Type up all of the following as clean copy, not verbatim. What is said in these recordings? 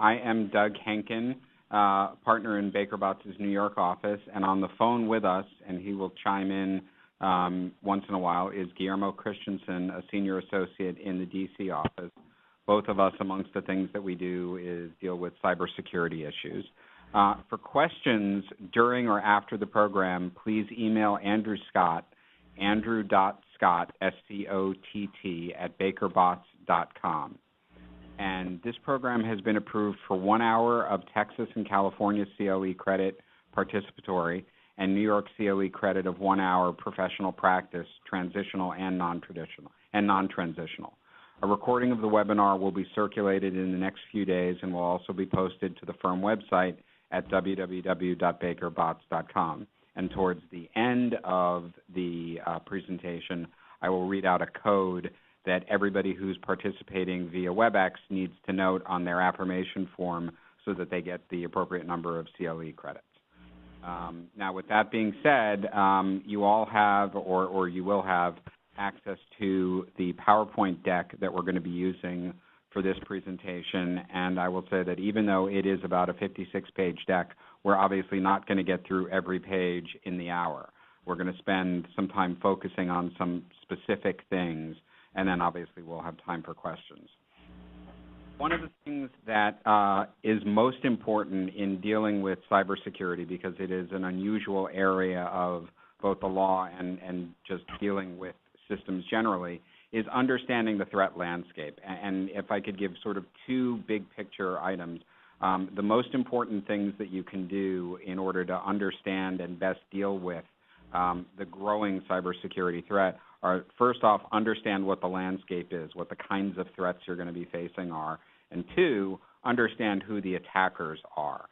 I am Doug Henkin, partner in Baker Botts' New York office, and on the phone with us, and he will chime in once in a while, is Guillermo Christensen, a senior associate in the D.C. office. Both of us, amongst the things that we do, is deal with cybersecurity issues. For questions during or after the program, please email Andrew Scott, andrew.scott, S-C-O-T-T, at bakerbotts.com. And this program has been approved for 1 hour of Texas and California CLE credit participatory and New York CLE credit of 1 hour professional practice, transitional and non-transitional. A recording of the webinar will be circulated in the next few days and will also be posted to the firm website at www.bakerbotts.com. And towards the end of the presentation, I will read out a code that everybody who's participating via WebEx needs to note on their affirmation form so that they get the appropriate number of CLE credits. Now, with that being said, you all have, or you will have, access to the PowerPoint deck that we're going to be using for this presentation, and I will say that even though it is about a 56-page deck, we're obviously not going to get through every page in the hour. We're going to spend some time focusing on some specific things, and then obviously we'll have time for questions. One of the things that is most important in dealing with cybersecurity, because it is an unusual area of both the law and just dealing with systems generally, is understanding the threat landscape. And if I could give sort of two big picture items, the most important things that you can do in order to understand and best deal with the growing cybersecurity threat are, first off, understand what the landscape is, what the kinds of threats you're going to be facing are, and two, understand who the attackers are,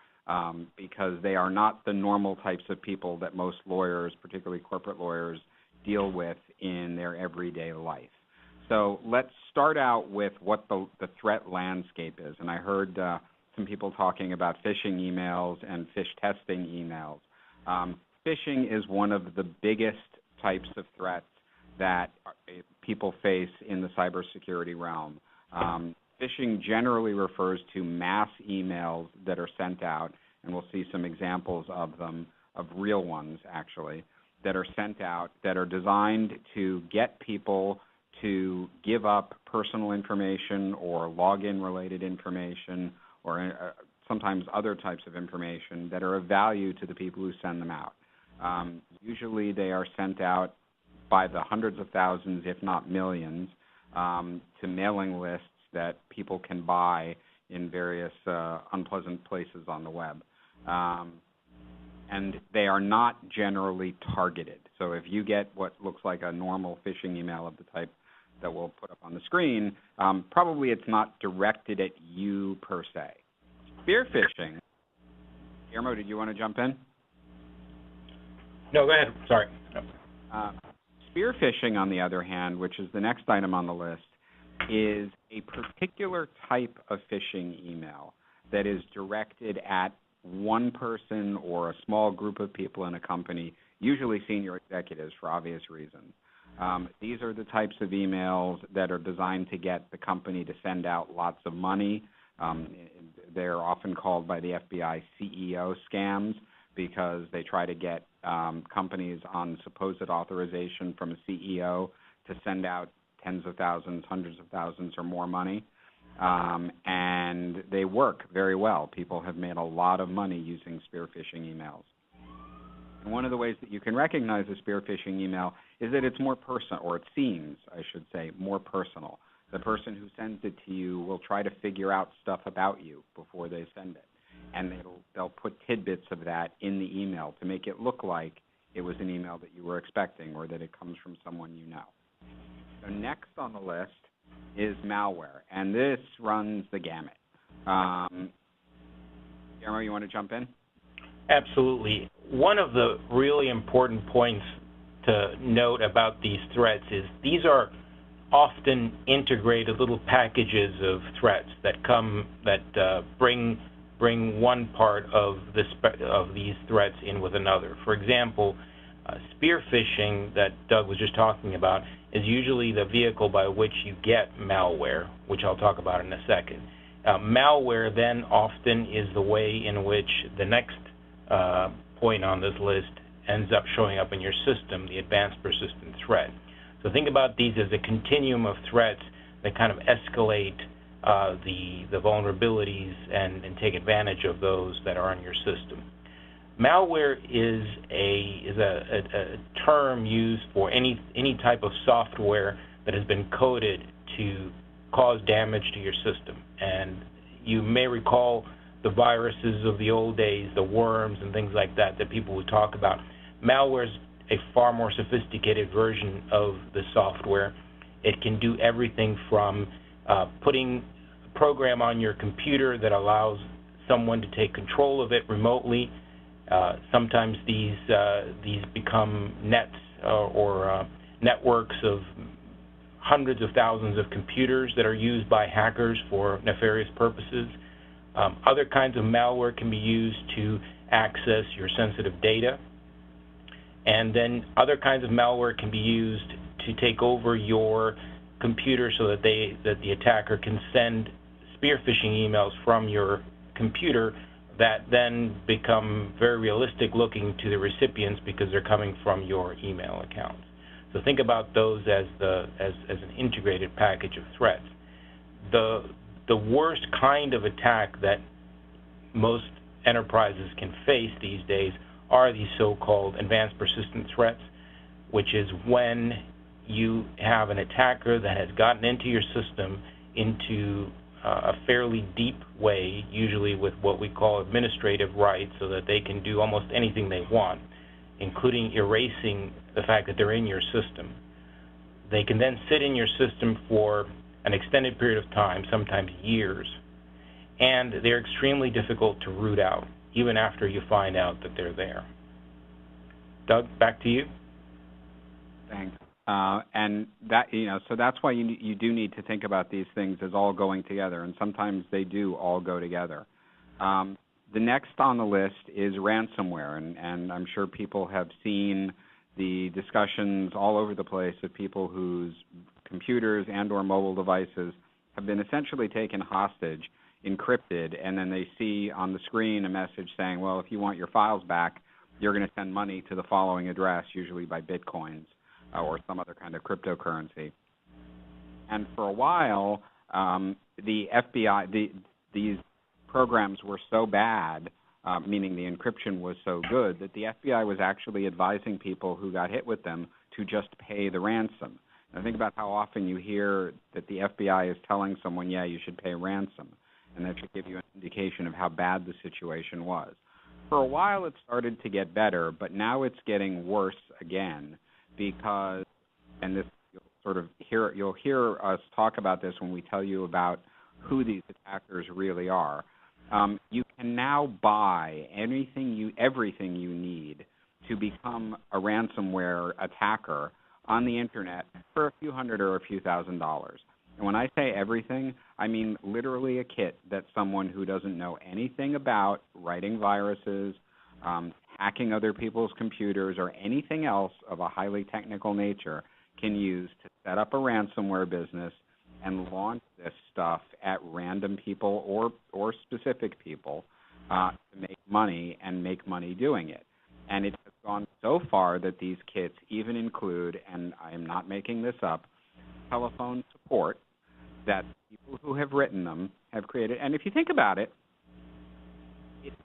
because they are not the normal types of people that most lawyers, particularly corporate lawyers, deal with in their everyday life. So let's start out with what the threat landscape is. And I heard some people talking about phishing emails and phish testing emails. Phishing is one of the biggest types of threats that people face in the cybersecurity realm. Phishing generally refers to mass emails that are sent out, and we'll see some examples of them, of real ones actually, that are sent out that are designed to get people to give up personal information or login-related information or sometimes other types of information that are of value to the people who send them out. Usually they are sent out by the hundreds of thousands, if not millions, to mailing lists that people can buy in various unpleasant places on the web. And they are not generally targeted. So if you get what looks like a normal phishing email of the type that we'll put up on the screen, probably it's not directed at you per se. Spear phishing. Guillermo, did you want to jump in? No, go ahead. Sorry. Spear phishing, on the other hand, which is the next item on the list, is a particular type of phishing email that is directed at one person or a small group of people in a company, usually senior executives for obvious reasons. These are the types of emails that are designed to get the company to send out lots of money. They're often called by the FBI CEO scams because they try to get companies on supposed authorization from a CEO to send out tens of thousands, hundreds of thousands, or more money. And they work very well. People have made a lot of money using spear phishing emails. And one of the ways that you can recognize a spear phishing email is that it's more personal, or it seems, I should say, more personal. The person who sends it to you will try to figure out stuff about you before they send it. And they'll put tidbits of that in the email to make it look like it was an email that you were expecting or that it comes from someone you know. So next on the list is malware, and this runs the gamut. Guillermo, you want to jump in? Absolutely. One of the really important points to note about these threats is these are often integrated little packages of threats that bring one part of these threats in with another. For example, spear phishing that Doug was just talking about is usually the vehicle by which you get malware, which I'll talk about in a second. Malware then often is the way in which the next point on this list ends up showing up in your system, the advanced persistent threat. So think about these as a continuum of threats that kind of escalate the vulnerabilities and take advantage of those that are on your system. Malware is a term used for any type of software that has been coded to cause damage to your system. And you may recall the viruses of the old days, the worms and things like that people would talk about. Malware is a far more sophisticated version of the software. It can do everything from putting a program on your computer that allows someone to take control of it remotely. Sometimes these become nets or networks of hundreds of thousands of computers that are used by hackers for nefarious purposes. Other kinds of malware can be used to access your sensitive data. And then other kinds of malware can be used to take over your computer so that the attacker can send spear phishing emails from your computer that then become very realistic looking to the recipients because they're coming from your email accounts. So think about those as an integrated package of threats. The worst kind of attack that most enterprises can face these days are these so-called advanced persistent threats, which is when you have an attacker that has gotten into your system into a fairly deep way, usually with what we call administrative rights, so that they can do almost anything they want, including erasing the fact that they're in your system. They can then sit in your system for an extended period of time, sometimes years, and they're extremely difficult to root out, even after you find out that they're there. Doug, back to you. Thanks. And that, so that's why you do need to think about these things as all going together, and sometimes they do all go together. The next on the list is ransomware, and I'm sure people have seen the discussions all over the place of people whose computers and or mobile devices have been essentially taken hostage, encrypted, and then they see on the screen a message saying, well, if you want your files back, you're going to send money to the following address, usually by bitcoins or some other kind of cryptocurrency. And for a while, the FBI, these programs were so bad, meaning the encryption was so good, that the FBI was actually advising people who got hit with them to just pay the ransom. Now think about how often you hear that the FBI is telling someone, yeah, you should pay ransom, and that should give you an indication of how bad the situation was. For a while it started to get better, but now it's getting worse again because, and this you'll hear us talk about this when we tell you about who these attackers really are. You can now buy everything you need to become a ransomware attacker on the internet for a few $100 or a few $1,000s. And when I say everything, I mean literally a kit that someone who doesn't know anything about writing viruses, hacking other people's computers, or anything else of a highly technical nature can use to set up a ransomware business and launch this stuff at random people or specific people to make money and make money doing it. And it has gone so far that these kits even include, and I am not making this up, telephone support that people who have written them have created. And if you think about it,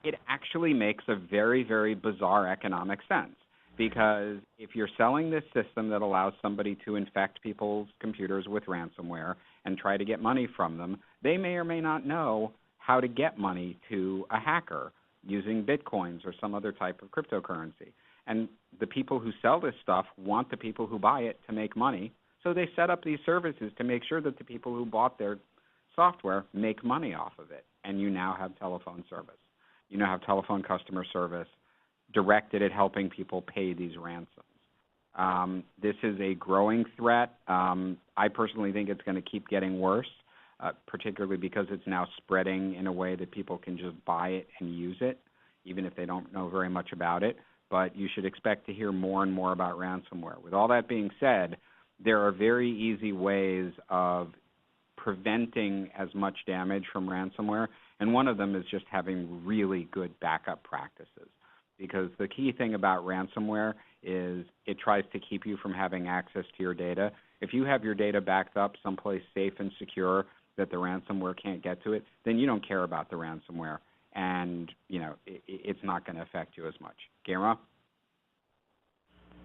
it actually makes a very, very bizarre economic sense. Because if you're selling this system that allows somebody to infect people's computers with ransomware and try to get money from them, they may or may not know how to get money to a hacker using bitcoins or some other type of cryptocurrency. And the people who sell this stuff want the people who buy it to make money, so they set up these services to make sure that the people who bought their software make money off of it. And you now have telephone service. You now have telephone customer service directed at helping people pay these ransoms. This is a growing threat. I personally think it's going to keep getting worse, particularly because it's now spreading in a way that people can just buy it and use it, even if they don't know very much about it. But you should expect to hear more and more about ransomware. With all that being said, there are very easy ways of preventing as much damage from ransomware, and one of them is just having really good backup practices. Because the key thing about ransomware is it tries to keep you from having access to your data. If you have your data backed up someplace safe and secure that the ransomware can't get to it, then you don't care about the ransomware, and it's not going to affect you as much. Guillermo?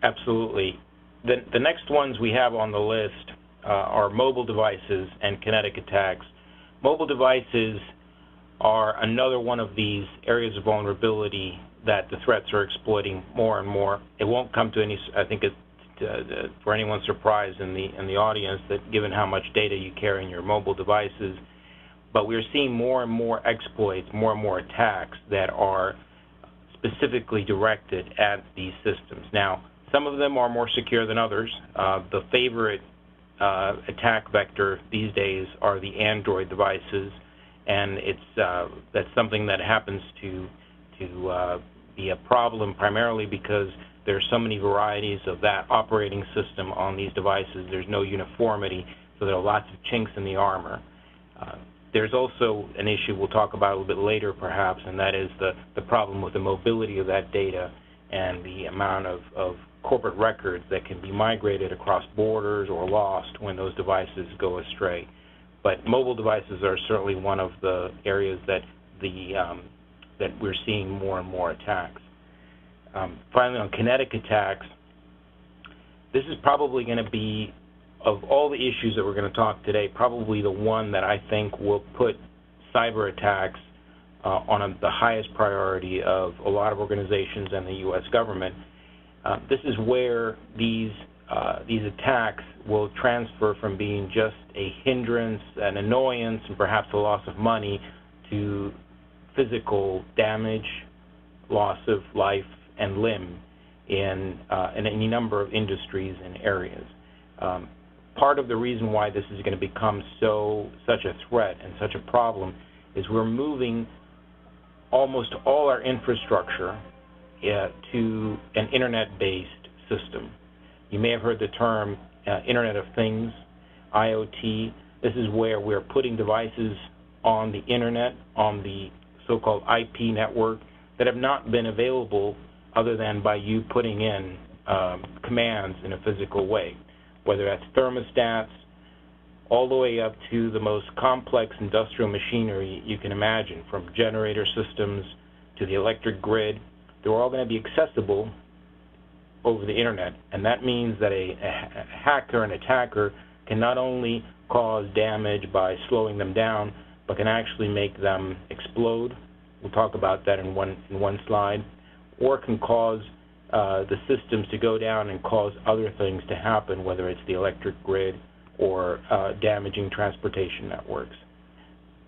Absolutely. The next ones we have on the list are mobile devices and kinetic attacks. Mobile devices are another one of these areas of vulnerability that the threats are exploiting more and more. It won't come to any, I think, for anyone's surprise in the audience, that given how much data you carry in your mobile devices, but we're seeing more and more exploits, more and more attacks that are specifically directed at these systems. Now, some of them are more secure than others. The favorite attack vector these days are the Android devices, and that's something that happens to be a problem primarily because there's so many varieties of that operating system on these devices. There's no uniformity, so there are lots of chinks in the armor. There's also an issue we'll talk about a little bit later perhaps, and that is the problem with the mobility of that data and the amount of corporate records that can be migrated across borders or lost when those devices go astray. But mobile devices are certainly one of the areas that we're seeing more and more attacks. Finally, on kinetic attacks, this is probably going to be, of all the issues that we're going to talk today, probably the one that I think will put cyber attacks on the highest priority of a lot of organizations and the U.S. government. This is where these attacks will transfer from being just a hindrance, an annoyance, and perhaps a loss of money to physical damage, loss of life and limb in any number of industries and areas. Part of the reason why this is going to become such a threat and such a problem is we're moving almost all our infrastructure to an internet-based system. You may have heard the term Internet of Things, IoT. This is where we're putting devices on the internet, on the so-called IP network, that have not been available other than by you putting in commands in a physical way, whether that's thermostats, all the way up to the most complex industrial machinery you can imagine, from generator systems to the electric grid. They're all going to be accessible over the internet, and that means that a hacker, an attacker, can not only cause damage by slowing them down, but can actually make them explode. We'll talk about that in one slide. Or can cause the systems to go down and cause other things to happen, whether it's the electric grid or damaging transportation networks.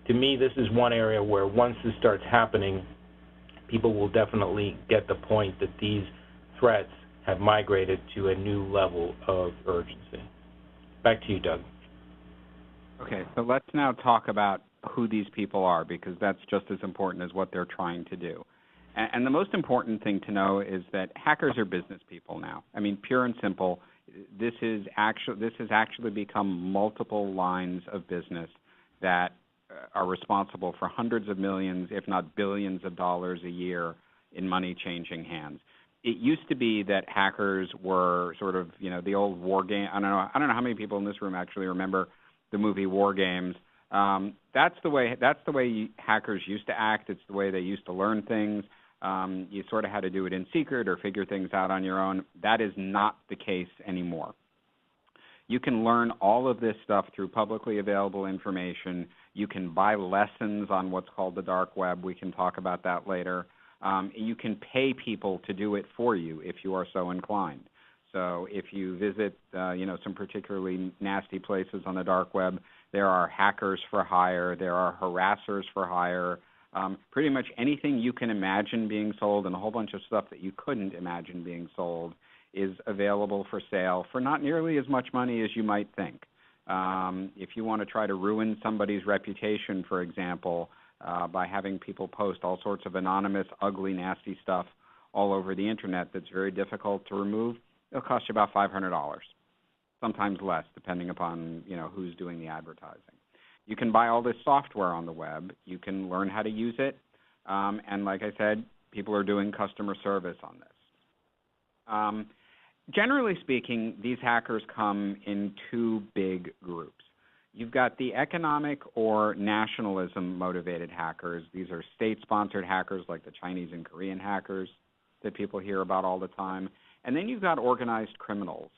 To me, this is one area where once this starts happening, people will definitely get the point that these threats have migrated to a new level of urgency. Back to you, Doug. Okay, so let's now talk about who these people are, because that's just as important as what they're trying to do. And the most important thing to know is that hackers are business people now. I mean, pure and simple, this has actually become multiple lines of business that are responsible for hundreds of millions, if not billions of dollars a year in money changing hands. It used to be that hackers were sort of, the old war game. I don't know how many people in this room actually remember the movie War Games. That's the way hackers used to act. It's the way they used to learn things. You sort of had to do it in secret or figure things out on your own. That is not the case anymore. You can learn all of this stuff through publicly available information. You can buy lessons on what's called the dark web. We can talk about that later. You can pay people to do it for you if you are so inclined. So if you visit, some particularly nasty places on the dark web, there are hackers for hire, there are harassers for hire. Pretty much anything you can imagine being sold, and a whole bunch of stuff that you couldn't imagine being sold, is available for sale for not nearly as much money as you might think. If you want to try to ruin somebody's reputation, for example, by having people post all sorts of anonymous, ugly, nasty stuff all over the internet that's very difficult to remove, it'll cost you about $500, sometimes less, depending upon who's doing the advertising. You can buy all this software on the web. You can learn how to use it. And like I said, people are doing customer service on this. Generally speaking, these hackers come in two big groups. You've got the economic or nationalism-motivated hackers. These are state-sponsored hackers like the Chinese and Korean hackers that people hear about all the time. And then you've got organized criminals,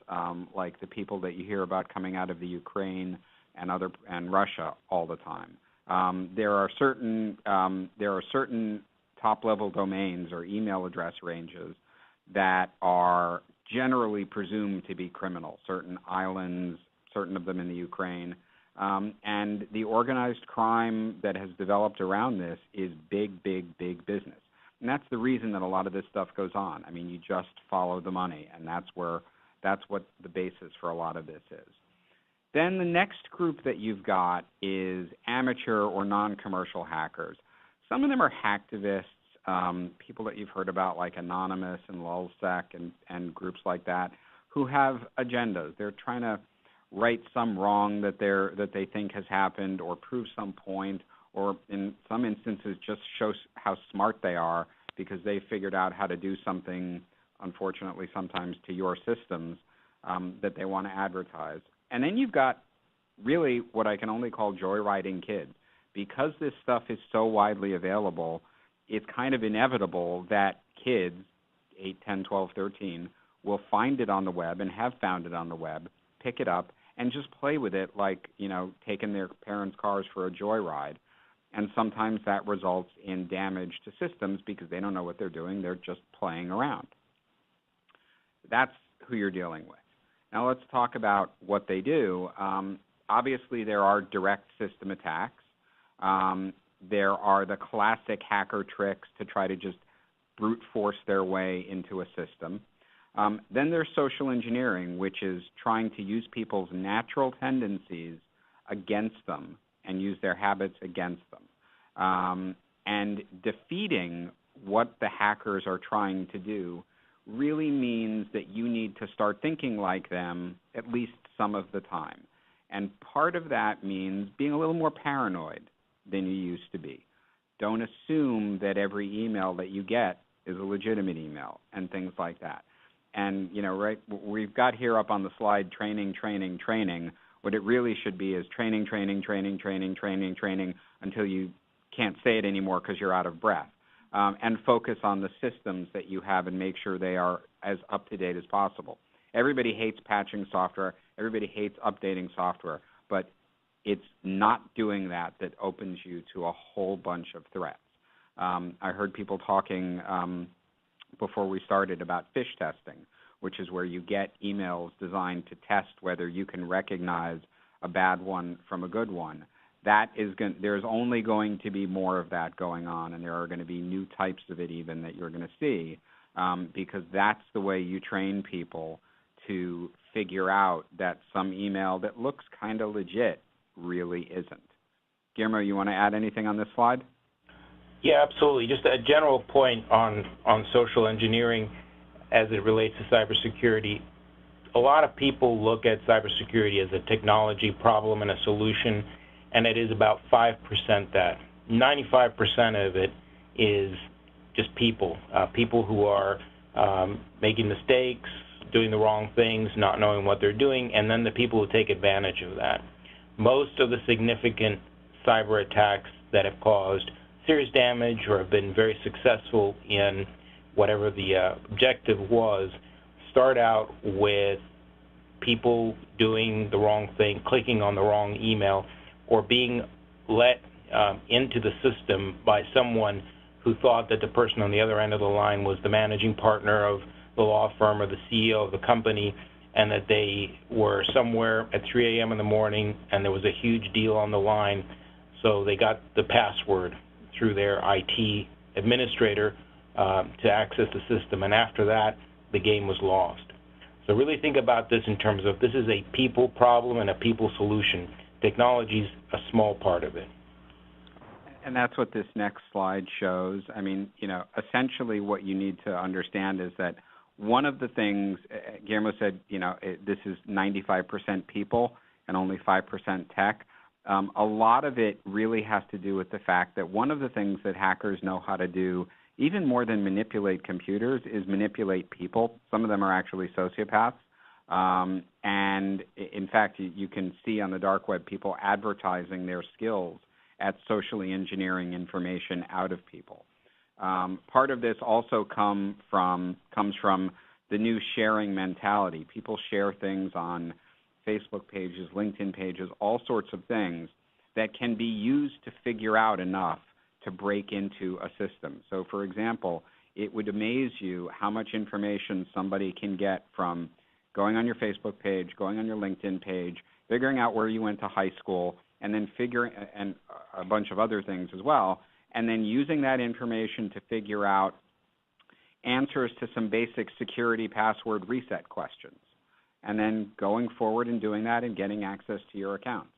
like the people that you hear about coming out of the Ukraine and Russia all the time. There are certain top-level domains or email address ranges that are generally presumed to be criminal, certain islands, certain of them in the Ukraine. And the organized crime that has developed around this is big, big, big business. And that's the reason that a lot of this stuff goes on. I mean, you just follow the money, and that's what the basis for a lot of this is. Then the next group that you've got is amateur or non-commercial hackers. Some of them are hacktivists, people that you've heard about like Anonymous and LulzSec and groups like that, who have agendas. They're trying to right some wrong that they think has happened, or prove some point, or in some instances just show how smart they are because they figured out how to do something, unfortunately sometimes to your systems, that they want to advertise. And then you've got really what I can only call joyriding kids. Because this stuff is so widely available, it's kind of inevitable that kids, 8, 10, 12, 13, will find it on the web and have found it on the web, pick it up, and just play with it like, taking their parents' cars for a joyride. And sometimes that results in damage to systems because they don't know what they're doing. They're just playing around. That's who you're dealing with. Now let's talk about what they do. Obviously, there are direct system attacks. There are the classic hacker tricks to try to just brute force their way into a system. Then there's social engineering, which is trying to use people's natural tendencies against them and use their habits against them. And defeating what the hackers are trying to do really means that you need to start thinking like them at least some of the time. And part of that means being a little more paranoid than you used to be. Don't assume that every email that you get is a legitimate email and things like that. And, right, we've got here up on the slide training, training, training. What it really should be is training, training, training, training, training, training until you can't say it anymore because you're out of breath. And focus on the systems that you have and make sure they are as up-to-date as possible. Everybody hates patching software. Everybody hates updating software. But it's not doing that opens you to a whole bunch of threats. I heard people talking before we started about phish testing, which is where you get emails designed to test whether you can recognize a bad one from a good one. There's only going to be more of that going on, and there are going to be new types of it even that you're going to see, because that's the way you train people to figure out that some email that looks kind of legit really isn't. Guillermo, you want to add anything on this slide? Yeah, absolutely. Just a general point on social engineering as it relates to cybersecurity. A lot of people look at cybersecurity as a technology problem and a solution, and it is about 5% that. 95% of it is just people who are making mistakes, doing the wrong things, not knowing what they're doing, and then the people who take advantage of that. Most of the significant cyber attacks that have caused serious damage or have been very successful in whatever the objective was start out with people doing the wrong thing, clicking on the wrong email, or being let into the system by someone who thought that the person on the other end of the line was the managing partner of the law firm or the CEO of the company, and that they were somewhere at 3 a.m. in the morning and there was a huge deal on the line, so they got the password through their IT administrator to access the system, and after that, the game was lost. So really think about this in terms of this is a people problem and a people solution. Technology's a small part of it. And that's what this next slide shows. I mean, essentially what you need to understand is that one of the things, Guillermo said, this is 95% people and only 5% tech, A lot of it really has to do with the fact that one of the things that hackers know how to do, even more than manipulate computers, is manipulate people. Some of them are actually sociopaths. And in fact, you can see on the dark web people advertising their skills at socially engineering information out of people. Part of this also comes from the new sharing mentality. People share things on Facebook pages, LinkedIn pages, all sorts of things that can be used to figure out enough to break into a system. So, for example, it would amaze you how much information somebody can get from going on your Facebook page, going on your LinkedIn page, figuring out where you went to high school, and then and a bunch of other things as well, and then using that information to figure out answers to some basic security password reset questions, and then going forward and doing that and getting access to your accounts.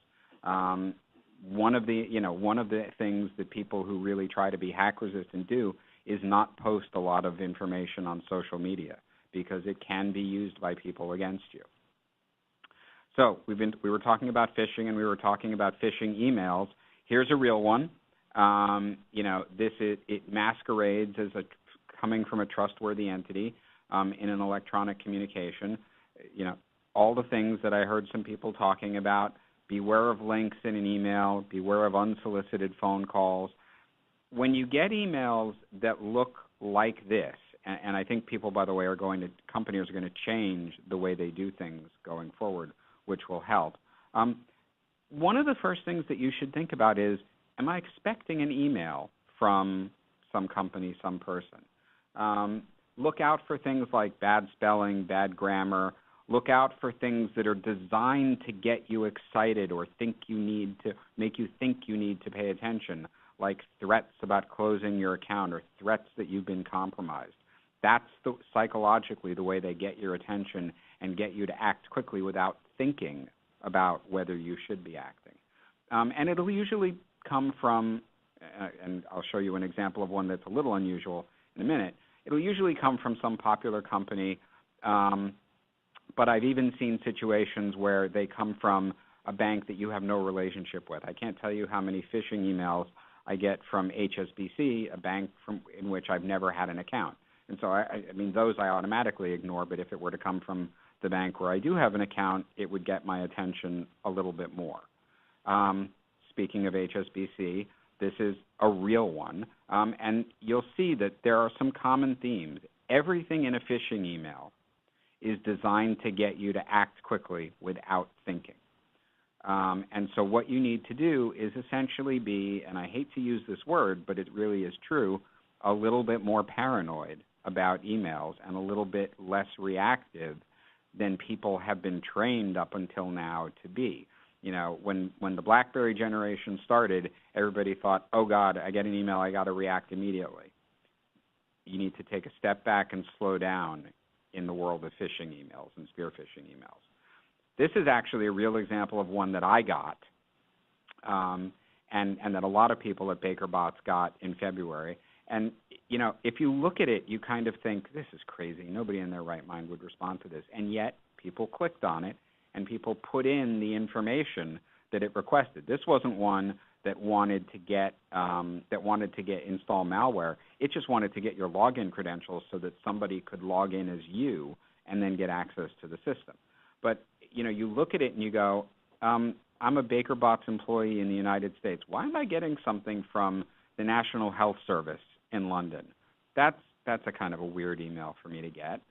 One of the things that people who really try to be hack resistant do is not post a lot of information on social media, because it can be used by people against you. So we were talking about phishing, and we were talking about phishing emails. Here's a real one. It masquerades as coming from a trustworthy entity in an electronic communication. All the things that I heard some people talking about. Beware of links in an email. Beware of unsolicited phone calls. When you get emails that look like this, and I think people, by the way, companies are going to change the way they do things going forward, which will help. One of the first things that you should think about is, am I expecting an email from some company, some person? Look out for things like bad spelling, bad grammar. Look out for things that are designed to get you excited or make you think you need to pay attention, like threats about closing your account or threats that you've been compromised. That's psychologically the way they get your attention and get you to act quickly without thinking about whether you should be acting. And it'll usually come from, and I'll show you an example of one that's a little unusual in a minute, it'll usually come from some popular company, but I've even seen situations where they come from a bank that you have no relationship with. I can't tell you how many phishing emails I get from HSBC, a bank in which I've never had an account. And so, those I automatically ignore, but if it were to come from the bank where I do have an account, it would get my attention a little bit more. Speaking of HSBC, this is a real one, and you'll see that there are some common themes. Everything in a phishing email is designed to get you to act quickly without thinking. And so what you need to do is essentially be, and I hate to use this word, but it really is true, a little bit more paranoid about emails and a little bit less reactive than people have been trained up until now to be. When the BlackBerry generation started, everybody thought, oh, God, I get an email, I got to react immediately. You need to take a step back and slow down in the world of phishing emails and spear phishing emails. This is actually a real example of one that I got and that a lot of people at BakerBots got in February. And, if you look at it, you kind of think, this is crazy. Nobody in their right mind would respond to this. And yet people clicked on it, and people put in the information that it requested. This wasn't one that wanted to get install malware. It just wanted to get your login credentials so that somebody could log in as you and then get access to the system. But you look at it and you go, I'm a BakerBots employee in the United States. Why am I getting something from the National Health Service in London? That's a kind of a weird email for me to get.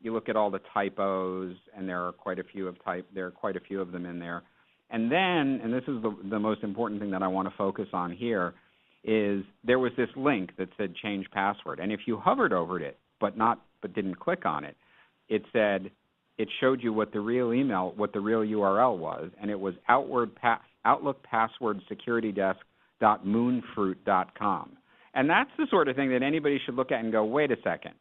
You look at all the typos, and there are quite a few of them in there. And then, and this is the most important thing that I want to focus on here, is there was this link that said change password. And if you hovered over it but didn't click on it, it showed you what the real URL was, and it was Outlook password security desk.moonfruit.com. And that's the sort of thing that anybody should look at and go, wait a second,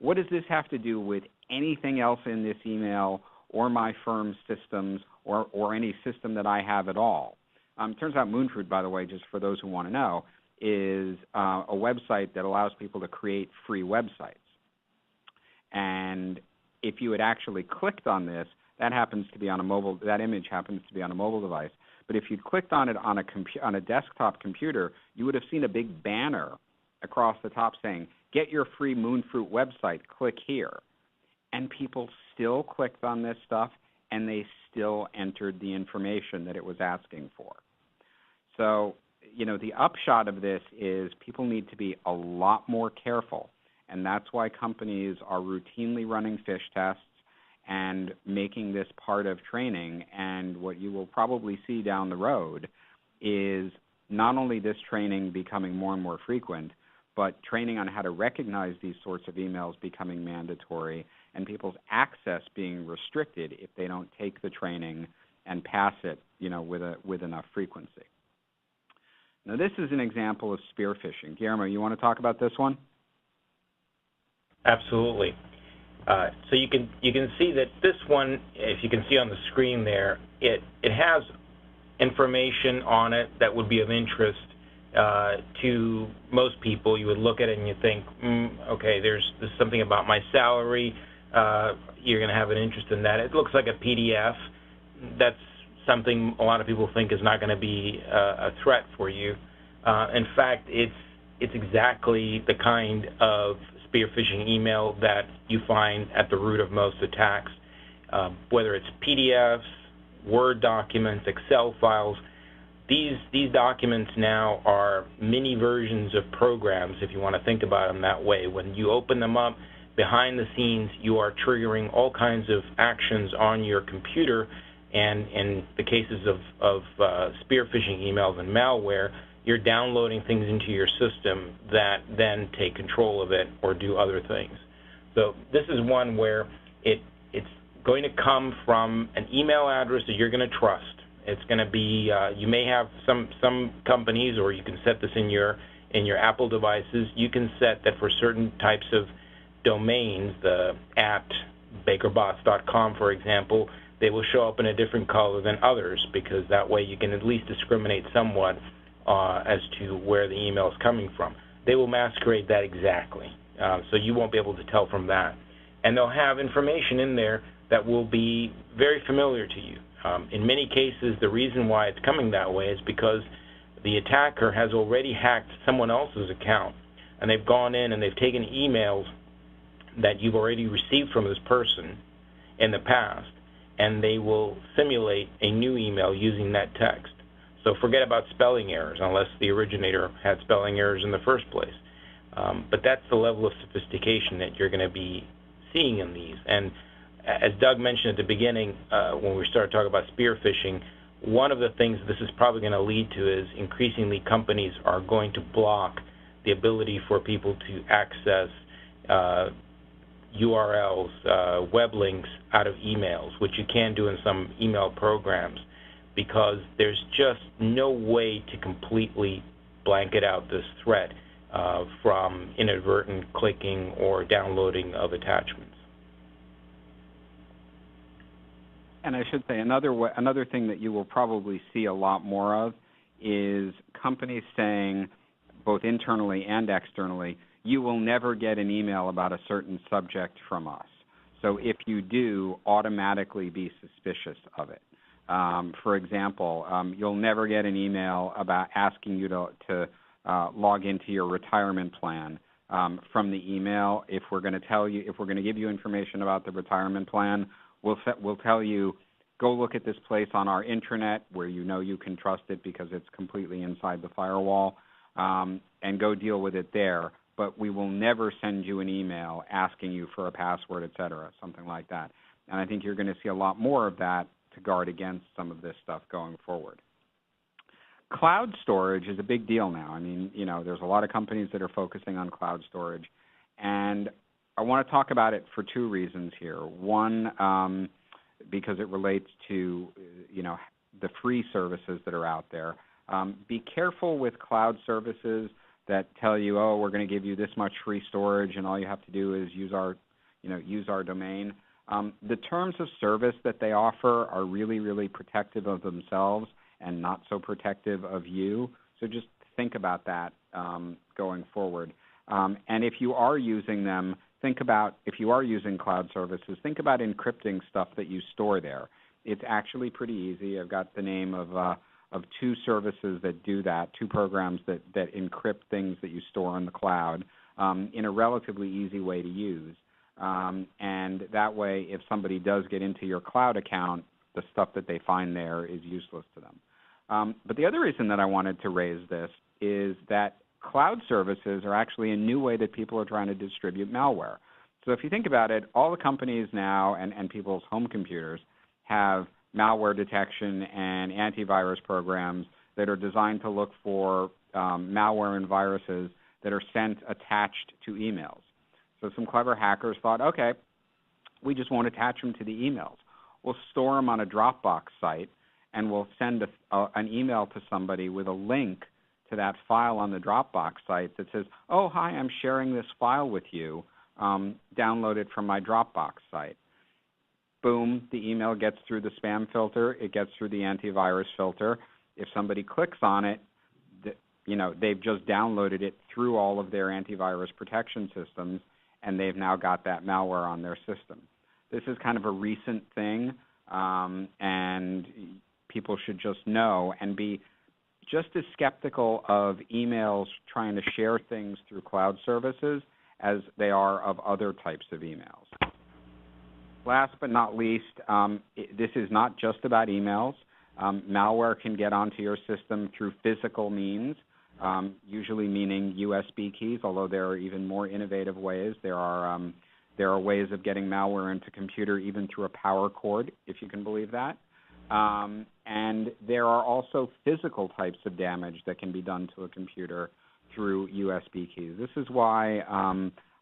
what does this have to do with anything else in this email or my firm's systems or any system that I have at all? Turns out Moonfruit, by the way, just for those who want to know, is a website that allows people to create free websites. And if you had actually clicked on this, that image happens to be on a mobile device. But if you'd clicked on it on a desktop computer, you would have seen a big banner across the top saying, "Get your free Moonfruit website, click here." And people still clicked on this stuff, and they still entered the information that it was asking for. So, the upshot of this is people need to be a lot more careful, and that's why companies are routinely running phish tests and making this part of training. And what you will probably see down the road is not only this training becoming more and more frequent, but training on how to recognize these sorts of emails becoming mandatory, and people's access being restricted if they don't take the training and pass it, with enough frequency. Now, this is an example of spear phishing. Guillermo, you want to talk about this one? Absolutely. So you can see that this one, if you can see on the screen there, it has information on it that would be of interest to most people. You would look at it and you think, okay, there's something about my salary. You're going to have an interest in that. It looks like a PDF. That's something a lot of people think is not going to be a threat for you. In fact, it's exactly the kind of spear phishing email that you find at the root of most attacks, whether it's PDFs, Word documents, Excel files. These documents now are mini versions of programs, if you want to think about them that way. When you open them up, behind the scenes, you are triggering all kinds of actions on your computer, and in the cases of spear phishing emails and malware, you're downloading things into your system that then take control of it or do other things. So this is one where it's going to come from an email address that you're going to trust. It's going to be, you may have some companies, or you can set this in your Apple devices. You can set that for certain types of domains, the @bakerbots.com, for example, they will show up in a different color than others, because that way you can at least discriminate somewhat as to where the email is coming from. They will masquerade that exactly, so you won't be able to tell from that. And they'll have information in there that will be very familiar to you. In many cases, the reason why it's coming that way is because the attacker has already hacked someone else's account, and they've gone in and they've taken emails that you've already received from this person in the past, and they will simulate a new email using that text. So forget about spelling errors, unless the originator had spelling errors in the first place. But that's the level of sophistication that you're going to be seeing in these. And as Doug mentioned at the beginning, when we started talking about spear phishing, one of the things this is probably going to lead to is increasingly companies are going to block the ability for people to access URLs, web links out of emails, which you can do in some email programs, because there's just no way to completely blanket out this threat from inadvertent clicking or downloading of attachments. And I should say another thing that you will probably see a lot more of is companies saying, both internally and externally, you will never get an email about a certain subject from us. So if you do, automatically be suspicious of it. For example, you'll never get an email about asking you to log into your retirement plan from the email. If we're going to give you information about the retirement plan, we'll tell you, go look at this place on our intranet where you can trust it because it's completely inside the firewall, and go deal with it there. But we will never send you an email asking you for a password, et cetera, something like that. And I think you're going to see a lot more of that to guard against some of this stuff going forward. Cloud storage is a big deal now. I mean, there's a lot of companies that are focusing on cloud storage, and I want to talk about it for two reasons here. One, because it relates to, the free services that are out there. Be careful with cloud services that tell you, oh, we're going to give you this much free storage, and all you have to do is use our domain. The terms of service that they offer are really, really protective of themselves and not so protective of you. So just think about that going forward. And if you are using them, if you are using cloud services, think about encrypting stuff that you store there. It's actually pretty easy. I've got the name of of two services that do that, two programs that encrypt things that you store in the cloud in a relatively easy way to use. And that way, if somebody does get into your cloud account, the stuff that they find there is useless to them. But the other reason that I wanted to raise this is that cloud services are actually a new way that people are trying to distribute malware. So if you think about it, all the companies now and people's home computers have malware detection and antivirus programs that are designed to look for malware and viruses that are sent attached to emails. So some clever hackers thought, okay, we just won't attach them to the emails. We'll store them on a Dropbox site, and we'll send an email to somebody with a link to that file on the Dropbox site that says, oh, hi, I'm sharing this file with you. Download it from my Dropbox site. Boom, the email gets through the spam filter. It gets through the antivirus filter. If somebody clicks on it, they've just downloaded it through all of their antivirus protection systems, and they've now got that malware on their system. This is kind of a recent thing, and people should just know and be just as skeptical of emails trying to share things through cloud services as they are of other types of emails. Last but not least, this is not just about emails. Malware can get onto your system through physical means, usually meaning USB keys, although there are even more innovative ways. There are ways of getting malware into a computer even through a power cord, if you can believe that. And there are also physical types of damage that can be done to a computer through USB keys. This is why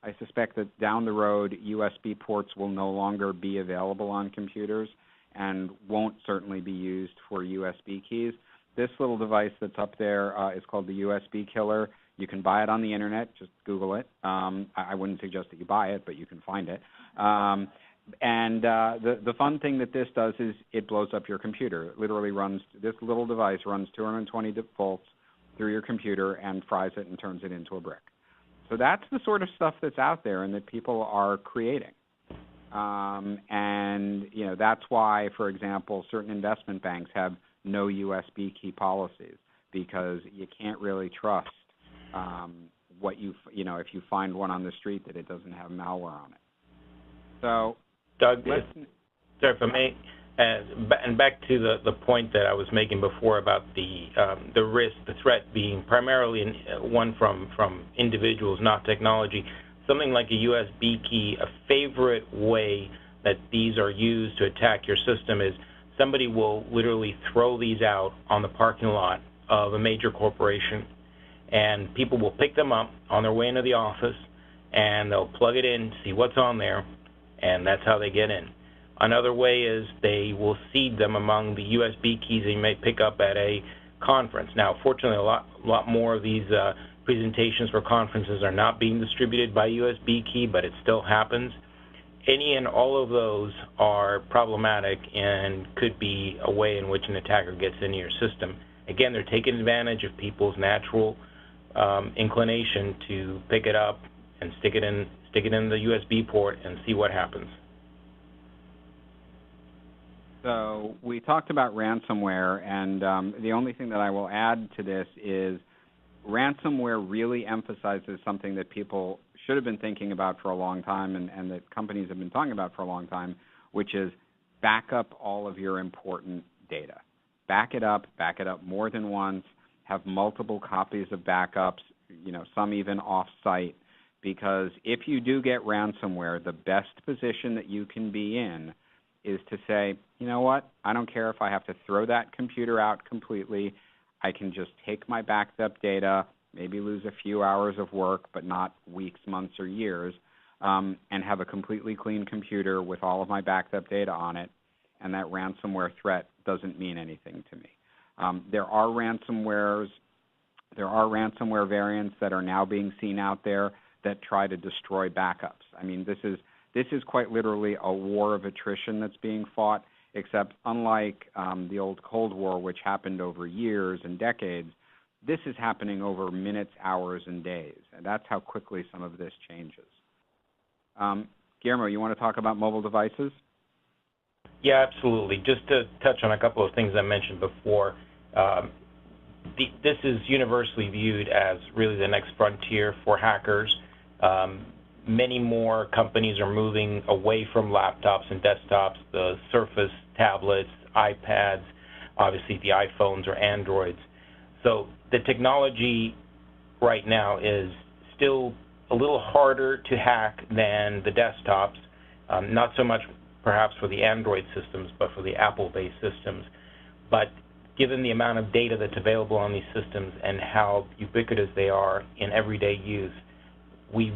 I suspect that down the road, USB ports will no longer be available on computers and won't certainly be used for USB keys. This little device that's up there is called the USB killer. You can buy it on the internet. Just Google it. I wouldn't suggest that you buy it, but you can find it. And the fun thing that this does is it blows up your computer. It literally this little device runs 220 volts through your computer and fries it and turns it into a brick. So that's the sort of stuff that's out there and that people are creating. And that's why, for example, certain investment banks have no USB key policies, because you can't really trust if you find one on the street that it doesn't have malware on it. So, Doug, sorry if I may, and back to the point that I was making before about the risk, the threat being primarily one from individuals, not technology. Something like a USB key, a favorite way that these are used to attack your system is somebody will literally throw these out on the parking lot of a major corporation, and people will pick them up on their way into the office, and they'll plug it in, see what's on there, and that's how they get in. Another way is they will seed them among the USB keys that you may pick up at a conference. Now, fortunately, a lot more of these presentations for conferences are not being distributed by USB key, but it still happens. Any and all of those are problematic and could be a way in which an attacker gets into your system. Again, they're taking advantage of people's natural inclination to pick it up and stick it in the USB port and see what happens. So we talked about ransomware, and the only thing that I will add to this is ransomware really emphasizes something that people should have been thinking about for a long time and that companies have been talking about for a long time, which is back up all of your important data. Back it up more than once, have multiple copies of backups, some even off-site, because if you do get ransomware, the best position that you can be in is to say, you know what, I don't care if I have to throw that computer out completely. I can just take my backed up data, maybe lose a few hours of work, but not weeks, months, or years, and have a completely clean computer with all of my backed up data on it, and that ransomware threat doesn't mean anything to me. There are ransomware variants that are now being seen out there that try to destroy backups. I mean, this is quite literally a war of attrition that's being fought, except unlike the old Cold War, which happened over years and decades, this is happening over minutes, hours, and days, and that's how quickly some of this changes. Guillermo, you want to talk about mobile devices? Yeah, absolutely. Just to touch on a couple of things I mentioned before, This is universally viewed as really the next frontier for hackers. Many more companies are moving away from laptops and desktops, the Surface tablets, iPads, obviously the iPhones or Androids. So the technology right now is still a little harder to hack than the desktops, not so much perhaps for the Android systems, but for the Apple-based systems. But given the amount of data that's available on these systems and how ubiquitous they are in everyday use, we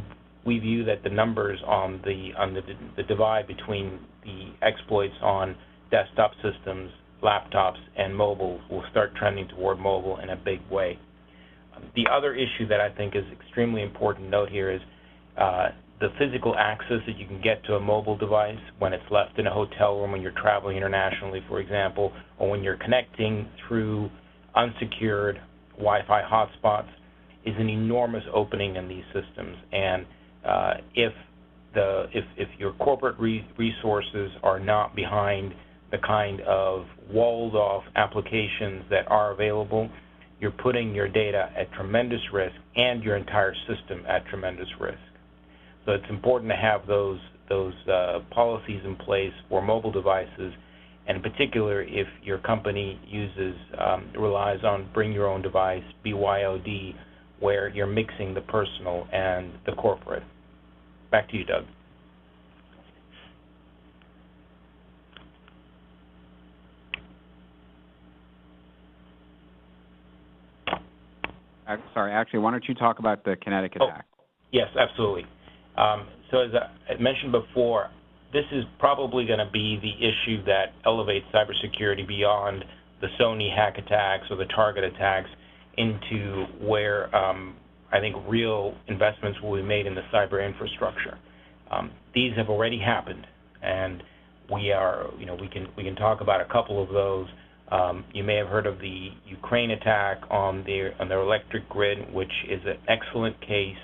view that the numbers on the divide between the exploits on desktop systems, laptops, and mobile will start trending toward mobile in a big way. The other issue that I think is extremely important to note here is the physical access that you can get to a mobile device when it's left in a hotel room, when you're traveling internationally, for example, or when you're connecting through unsecured Wi-Fi hotspots, is an enormous opening in these systems. And if your corporate resources are not behind the kind of walled-off applications that are available, you're putting your data at tremendous risk and your entire system at tremendous risk. So it's important to have those policies in place for mobile devices, and in particular if your company relies on bring your own device, BYOD, where you're mixing the personal and the corporate. Back to you, Doug. Sorry, actually, why don't you talk about the Kinetic Attack? Yes, absolutely. So as I mentioned before, this is probably going to be the issue that elevates cybersecurity beyond the Sony hack attacks or the Target attacks into where I think real investments will be made in the cyber infrastructure. These have already happened, and we can talk about a couple of those. You may have heard of the Ukraine attack on their electric grid, which is an excellent case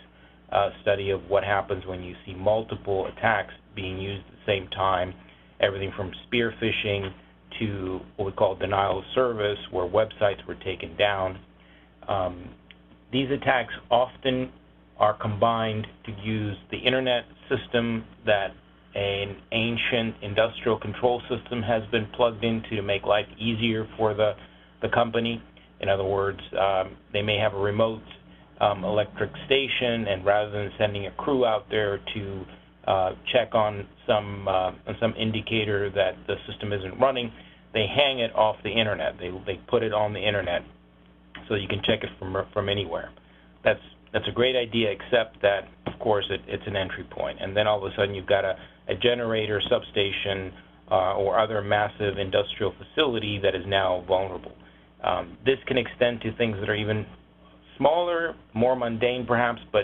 study of what happens when you see multiple attacks being used at the same time, everything from spear phishing to what we call denial of service, where websites were taken down. These attacks often are combined to use the internet system that an ancient industrial control system has been plugged into to make life easier for the company. In other words, they may have a remote electric station, and rather than sending a crew out there to check on some indicator that the system isn't running, they hang it off the internet. They put it on the internet so you can check it from anywhere. That's a great idea, except that, of course, it's an entry point. And then all of a sudden you've got a generator, substation, or other massive industrial facility that is now vulnerable. This can extend to things that are even smaller, more mundane perhaps, but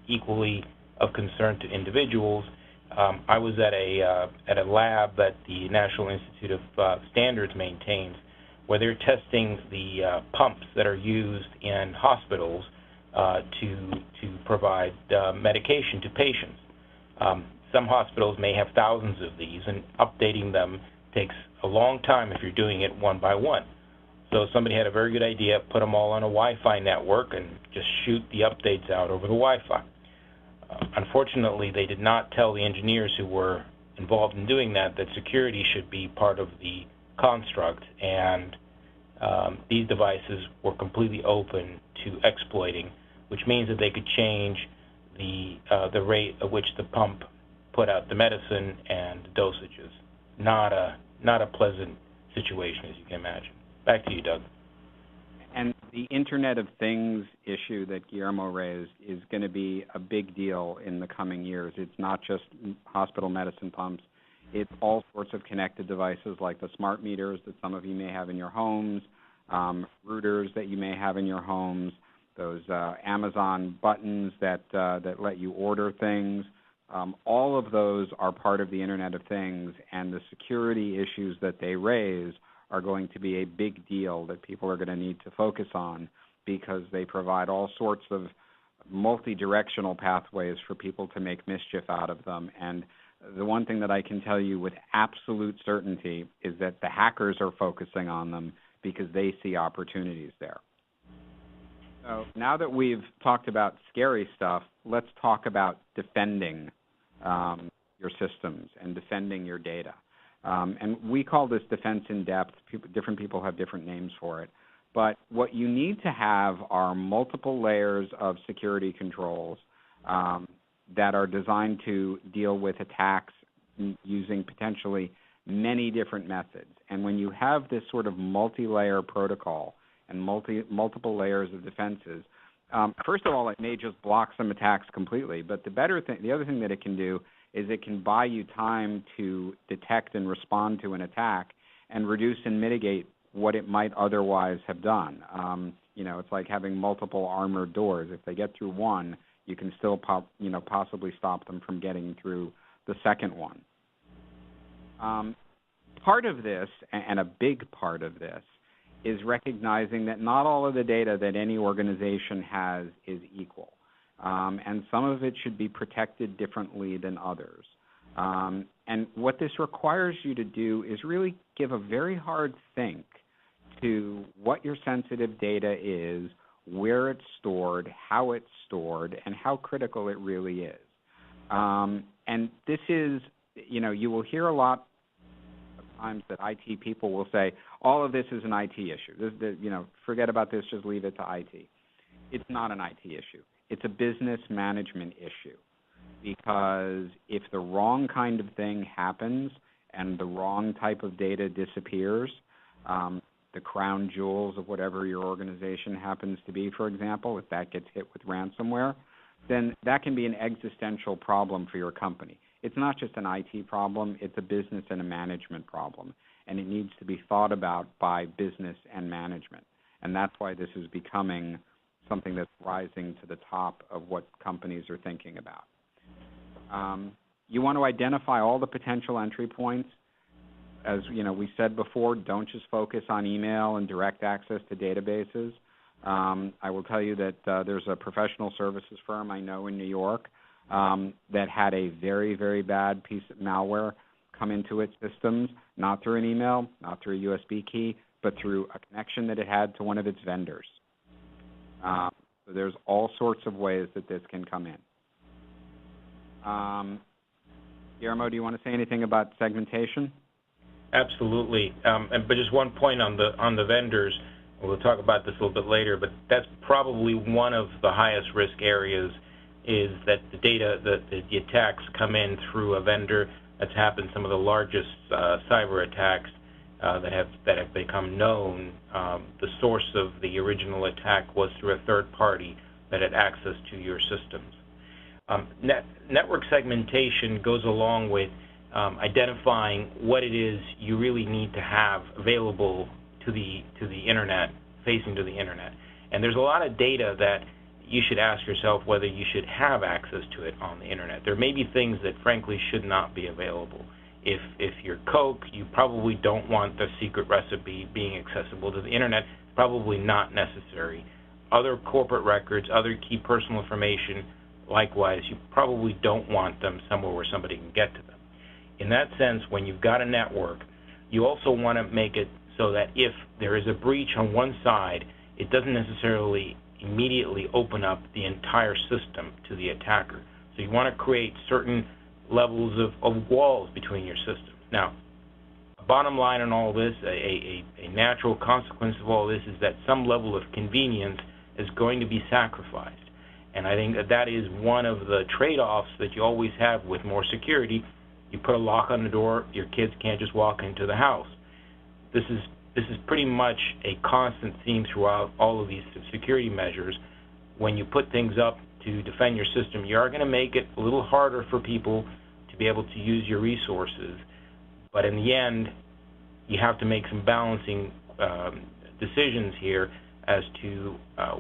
equally of concern to individuals. I was at a lab that the National Institute of Standards maintains, where they're testing the pumps that are used in hospitals to provide medication to patients. Some hospitals may have thousands of these, and updating them takes a long time if you're doing it one by one. So somebody had a very good idea, put them all on a Wi-Fi network and just shoot the updates out over the Wi-Fi. Unfortunately, they did not tell the engineers who were involved in doing that security should be part of the construct, and these devices were completely open to exploiting, which means that they could change the rate at which the pump put out the medicine and the dosages. Not a pleasant situation, as you can imagine. Back to you, Doug. And the Internet of Things issue that Guillermo raised is going to be a big deal in the coming years. It's not just hospital medicine pumps. It's all sorts of connected devices like the smart meters that some of you may have in your homes, routers that you may have in your homes, those Amazon buttons that let you order things. All of those are part of the Internet of Things, and the security issues that they raise are going to be a big deal that people are going to need to focus on, because they provide all sorts of multi-directional pathways for people to make mischief out of them. And the one thing that I can tell you with absolute certainty is that the hackers are focusing on them because they see opportunities there. So now that we've talked about scary stuff, let's talk about defending your systems and defending your data. And we call this defense in depth. Different people have different names for it. But what you need to have are multiple layers of security controls that are designed to deal with attacks using potentially many different methods. And when you have this sort of multi-layer protocol and multiple layers of defenses, first of all, it may just block some attacks completely. But the other thing that it can do is it can buy you time to detect and respond to an attack and reduce and mitigate what it might otherwise have done. It's like having multiple armored doors. If they get through one, you can still possibly stop them from getting through the second one. Part of this, and a big part of this, is recognizing that not all of the data that any organization has is equal. And some of it should be protected differently than others. And what this requires you to do is really give a very hard think to what your sensitive data is, where it's stored, how it's stored, and how critical it really is. And this is, you will hear a lot of times that IT people will say, all of this is an IT issue. Forget about this, just leave it to IT. It's not an IT issue. It's a business management issue, because if the wrong kind of thing happens and the wrong type of data disappears, the crown jewels of whatever your organization happens to be, for example, if that gets hit with ransomware, then that can be an existential problem for your company. It's not just an IT problem, it's a business and a management problem, and it needs to be thought about by business and management. And that's why this is becoming something that's rising to the top of what companies are thinking about. You want to identify all the potential entry points. As we said before, don't just focus on email and direct access to databases. I will tell you that there's a professional services firm I know in New York that had a very, very bad piece of malware come into its systems, not through an email, not through a USB key, but through a connection that it had to one of its vendors. So there's all sorts of ways that this can come in. Guillermo, do you want to say anything about segmentation? Absolutely. But just one point on the vendors. We'll talk about this a little bit later, but that's probably one of the highest risk areas, is that the data, the attacks come in through a vendor. That's happened. Some of the largest cyber attacks that have become known, the source of the original attack was through a third party that had access to your systems. Network segmentation goes along with identifying what it is you really need to have available to the internet, facing to the internet. And there's a lot of data that you should ask yourself whether you should have access to it on the internet. There may be things that frankly should not be available. If you're Coke, you probably don't want the secret recipe being accessible to the internet. Probably not necessary. Other corporate records, other key personal information, likewise, you probably don't want them somewhere where somebody can get to them. In that sense, when you've got a network, you also want to make it so that if there is a breach on one side, it doesn't necessarily immediately open up the entire system to the attacker. So you want to create certain levels of walls between your systems. Now, bottom line on all this, a natural consequence of all this is that some level of convenience is going to be sacrificed. And I think that is one of the trade-offs that you always have with more security. You put a lock on the door, your kids can't just walk into the house. This is pretty much a constant theme throughout all of these security measures. When you put things up to defend your system, you are going to make it a little harder for people to be able to use your resources. But in the end, you have to make some balancing decisions here as to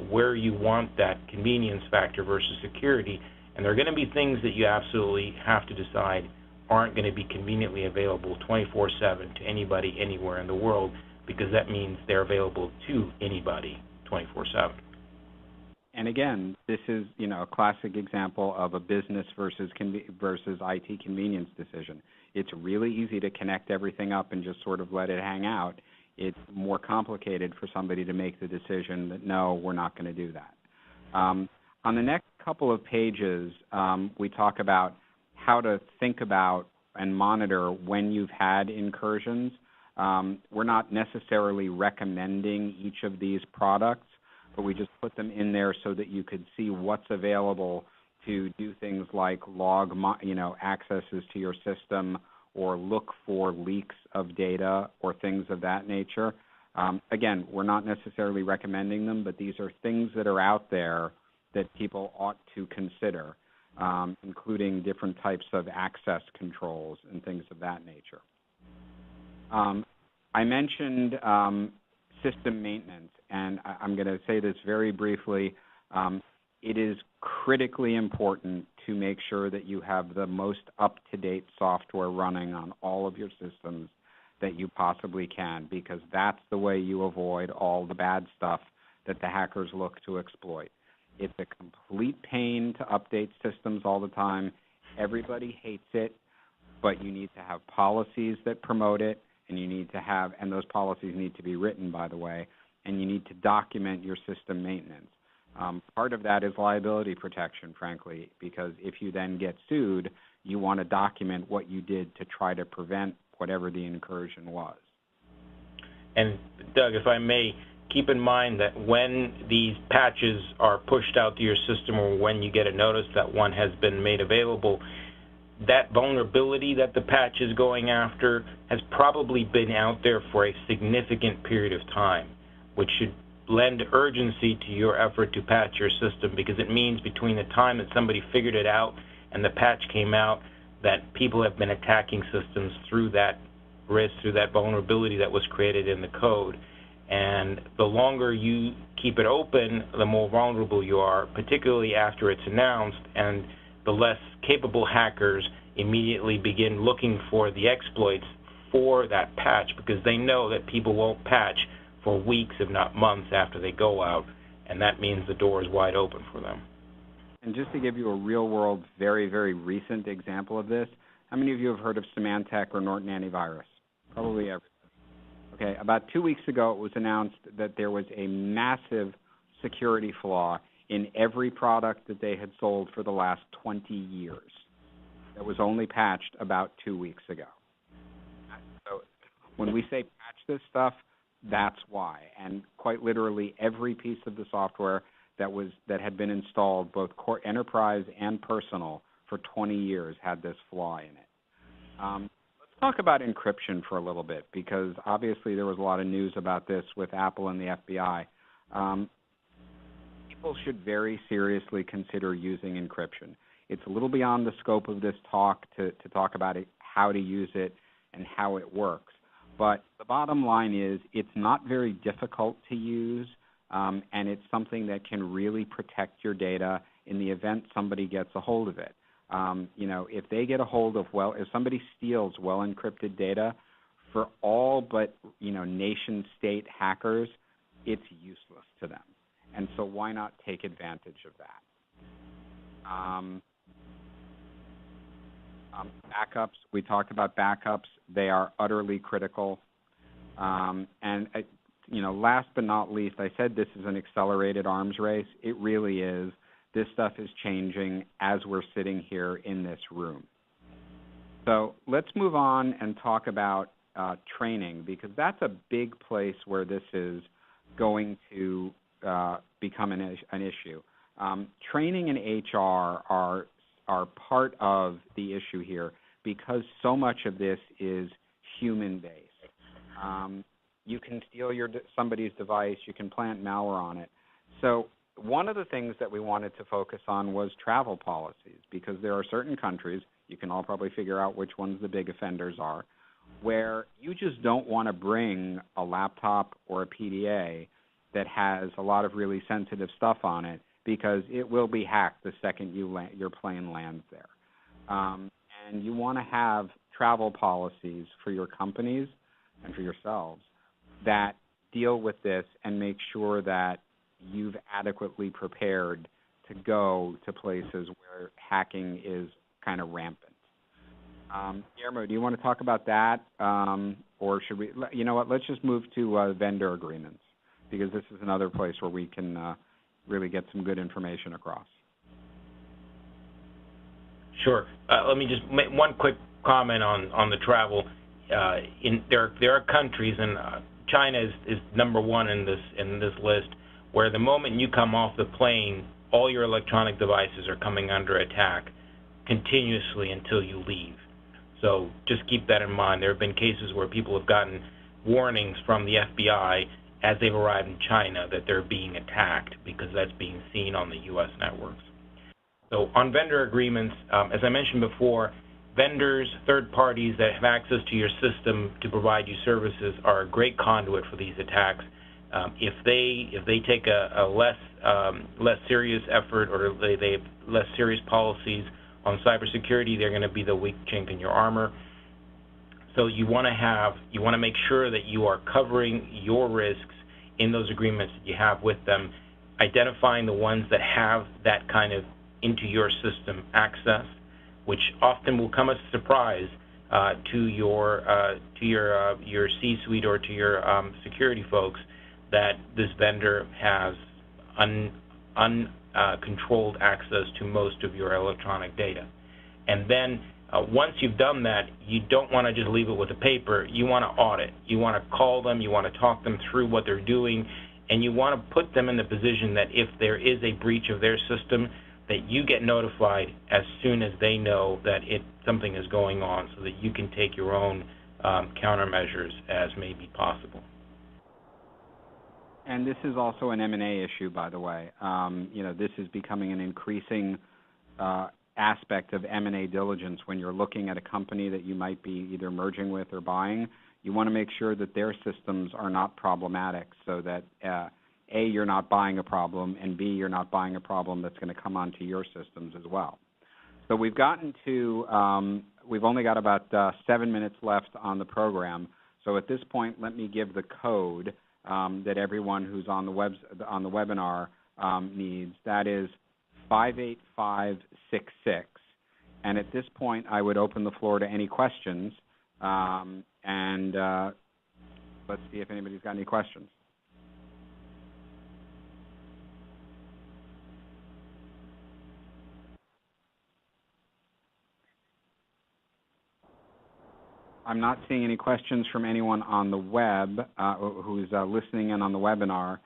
where you want that convenience factor versus security. And there are going to be things that you absolutely have to decide aren't going to be conveniently available 24/7 to anybody anywhere in the world, because that means they're available to anybody 24/7. And again, this is a classic example of a business versus IT convenience decision. It's really easy to connect everything up and just sort of let it hang out. it's more complicated for somebody to make the decision that, no, we're not going to do that. On the next couple of pages, we talk about how to think about and monitor when you've had incursions. We're not necessarily recommending each of these products, but we just put them in there so that you could see what's available to do things like log, accesses to your system or look for leaks of data or things of that nature. Again, we're not necessarily recommending them, but these are things that are out there that people ought to consider, including different types of access controls and things of that nature. I mentioned system maintenance, and I'm going to say this very briefly. It is critically important to make sure that you have the most up-to-date software running on all of your systems that you possibly can, because that's the way you avoid all the bad stuff that the hackers look to exploit. It's a complete pain to update systems all the time. Everybody hates it, but you need to have policies that promote it, and you need to have, and those policies need to be written, by the way, and you need to document your system maintenance. Part of that is liability protection, frankly, because if you then get sued, you want to document what you did to try to prevent whatever the incursion was. And Doug, if I may, keep in mind that when these patches are pushed out to your system or when you get a notice that one has been made available, that vulnerability that the patch is going after has probably been out there for a significant period of time, which should lend urgency to your effort to patch your system, because it means between the time that somebody figured it out and the patch came out that people have been attacking systems through that risk, through that vulnerability that was created in the code. And the longer you keep it open, the more vulnerable you are, particularly after it's announced, and the less capable hackers immediately begin looking for the exploits for that patch, because they know that people won't patch for weeks, if not months, after they go out, and that means the door is wide open for them. And just to give you a real-world, very, very recent example of this, how many of you have heard of Symantec or Norton Antivirus? Probably everybody. Okay, about 2 weeks ago, it was announced that there was a massive security flaw in every product that they had sold for the last 20 years. That was only patched about 2 weeks ago. So when we say patch this stuff, that's why. And quite literally, every piece of the software that had been installed, both core enterprise and personal, for 20 years had this flaw in it. Let's talk about encryption for a little bit, because obviously there was a lot of news about this with Apple and the FBI. People should very seriously consider using encryption. It's a little beyond the scope of this talk to talk about it, how to use it and how it works. But the bottom line is it's not very difficult to use, and it's something that can really protect your data in the event somebody gets a hold of it. If they get a hold of, if somebody steals well-encrypted data, for all but, nation-state hackers, it's useless to them. And so why not take advantage of that? Backups, we talked about backups. They are utterly critical. Last but not least, I said this is an accelerated arms race. It really is. This stuff is changing as we're sitting here in this room. So let's move on and talk about training, because that's a big place where this is going to become an issue. Training and HR are part of the issue here, because so much of this is human-based. You can steal somebody's device. You can plant malware on it. So one of the things that we wanted to focus on was travel policies, because there are certain countries, you can all probably figure out which ones the big offenders are, where you just don't want to bring a laptop or a PDA that has a lot of really sensitive stuff on it, because it will be hacked the second your plane lands there. And you want to have travel policies for your companies and for yourselves that deal with this and make sure that you've adequately prepared to go to places where hacking is kind of rampant. Guillermo, do you want to talk about that, or should we? You know what? Let's just move to vendor agreements, because this is another place where we can really get some good information across. Sure. Let me just make one quick comment on the travel. There are countries, and China is number one in this list, where the moment you come off the plane, all your electronic devices are coming under attack continuously until you leave. So just keep that in mind. There have been cases where people have gotten warnings from the FBI as they've arrived in China that they're being attacked, because that's being seen on the U.S. networks. So on vendor agreements, as I mentioned before, vendors, third parties that have access to your system to provide you services are a great conduit for these attacks. If they take a less serious effort, or they have less serious policies on cybersecurity, they're going to be the weak chink in your armor. So you want to make sure that you are covering your risks in those agreements that you have with them, identifying the ones that have that kind of into your system access, which often will come as a surprise to your C-suite or to your security folks, that this vendor has uncontrolled access to most of your electronic data. And then once you've done that, you don't want to just leave it with a paper. You want to audit. You want to call them. You want to talk them through what they're doing, and you want to put them in the position that if there is a breach of their system, that you get notified as soon as they know that something is going on, so that you can take your own countermeasures as may be possible. And this is also an M&A issue, by the way. This is becoming an increasing aspect of M&A diligence. When you're looking at a company that you might be either merging with or buying, you want to make sure that their systems are not problematic, so that A, you're not buying a problem, and B, you're not buying a problem that's going to come onto your systems as well. So we've gotten to, we've only got about 7 minutes left on the program. So at this point, let me give the code that everyone who's on the webinar needs. That is 58566. And at this point, I would open the floor to any questions. And let's see if anybody's got any questions. I'm not seeing any questions from anyone on the web who's listening in on the webinar.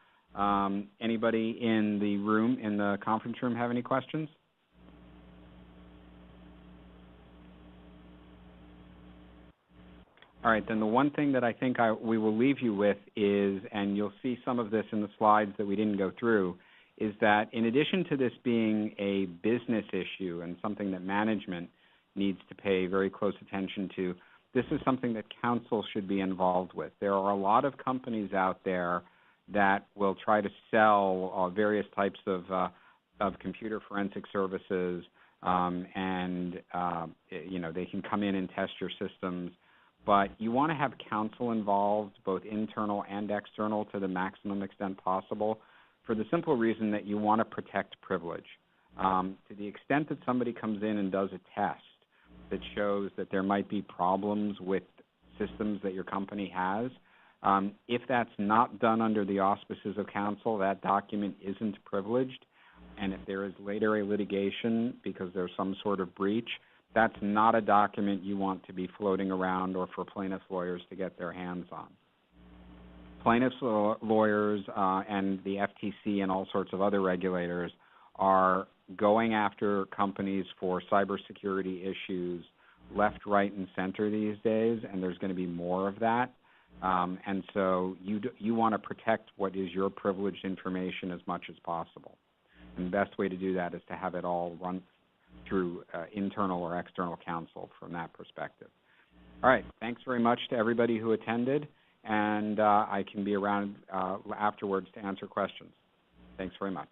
Anybody in the room, in the conference room, have any questions? All right, then the one thing that I think we will leave you with is, and you'll see some of this in the slides that we didn't go through, is that in addition to this being a business issue and something that management needs to pay very close attention to, this is something that counsel should be involved with. There are a lot of companies out there that will try to sell various types of computer forensic services, and they can come in and test your systems. But you want to have counsel involved, both internal and external, to the maximum extent possible, for the simple reason that you want to protect privilege. To the extent that somebody comes in and does a test that shows that there might be problems with systems that your company has, if that's not done under the auspices of counsel, that document isn't privileged. And if there is later a litigation because there's some sort of breach, that's not a document you want to be floating around or for plaintiffs' lawyers to get their hands on. Plaintiffs' lawyers and the FTC and all sorts of other regulators are going after companies for cybersecurity issues left, right, and center these days, and there's going to be more of that. And so you want to protect what is your privileged information as much as possible. And the best way to do that is to have it all run through internal or external counsel from that perspective. All right, thanks very much to everybody who attended, and I can be around afterwards to answer questions. Thanks very much.